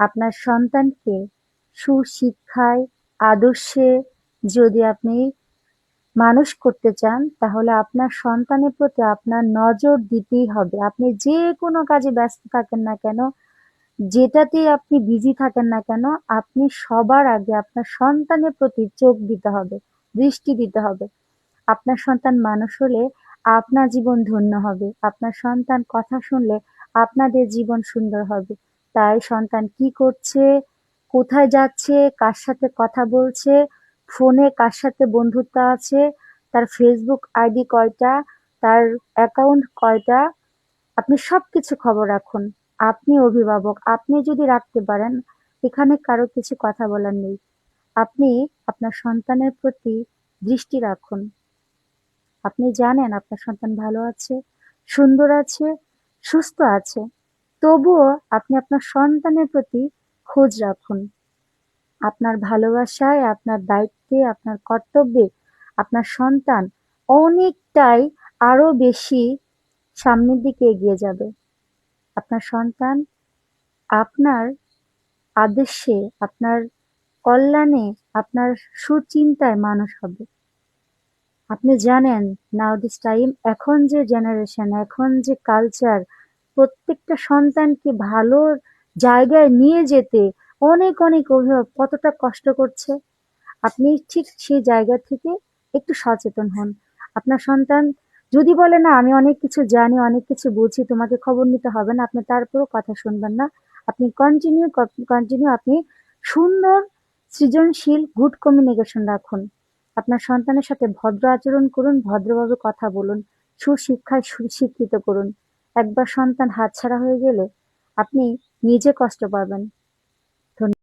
আপনার সন্তানকে সুশিক্ষায়, আদর্শে যদি আপনি মানুষ করতে চান, তাহলে আপনার সন্তানের প্রতি আপনার নজর দিতেই হবে। আপনি যে কোনো কাজে ব্যস্ত থাকেন না কেন, যেটাতেই আপনি বিজি থাকেন না কেন, আপনি সবার আগে আপনার সন্তানের প্রতি চোখ দিতে হবে, দৃষ্টি দিতে হবে। আপনার সন্তান মানুষ হলে আপনার জীবন ধন্য হবে। আপনার সন্তান কথা শুনলে আপনাদের জীবন সুন্দর হবে। তাই সন্তান কি করছে, কোথায় যাচ্ছে, কার সাথে কথা বলছে, ফোনে কার সাথে বন্ধুত্ব আছে, তার ফেসবুক আইডি কয়টা, তার অ্যাকাউন্ট কয়টা, আপনি সবকিছু খবর রাখুন। আপনি অভিভাবক, আপনি যদি রাখতে পারেন, এখানে কারো কিছু কথা বলার নেই। আপনি আপনার সন্তানের প্রতি দৃষ্টি রাখুন। আপনি জানেন আপনার সন্তান ভালো আছে, সুন্দর আছে, সুস্থ আছে। তবুও আপনি আপনার সন্তানের প্রতি খোঁজ রাখুন। আপনার ভালোবাসায়, আপনার দায়িত্বে, আপনার কর্তব্যে আপনার সন্তান অনেকটাই আরো বেশি সামনের দিকে এগিয়ে যাবে। আপনার সন্তান আপনার আদেশে, আপনার কল্যাণে, আপনার সুচিন্তায় মানুষ হবে। আপনি জানেন নাও দিস টাইম, এখন যে জেনারেশন, এখন যে কালচার, প্রত্যেকটা সন্তানকে ভালো জায়গায় নিয়ে যেতে অনেক অনেক অভিভাবক কতটা কষ্ট করছে। আপনি ঠিক সেই জায়গা থেকে একটু সচেতন হন। আপনার সন্তান যদি বলে না আমি অনেক কিছু জানি, অনেক কিছু বুঝি, তোমাকে খবর নিতে হবে না, আপনি তারপরেও কথা শুনবেন না। আপনি কন্টিনিউ আপনি সুন্দর, সৃজনশীল, গুড কমিউনিকেশন রাখুন। আপনার সন্তানের সাথে ভদ্র আচরণ করুন, ভদ্রভাবে কথা বলুন, সুশিক্ষায় সুশিক্ষিত করুন। একবার সন্তান হাতছাড়া হয়ে গেলে আপনি নিজে কষ্ট পাবেন। ধন্যবাদ।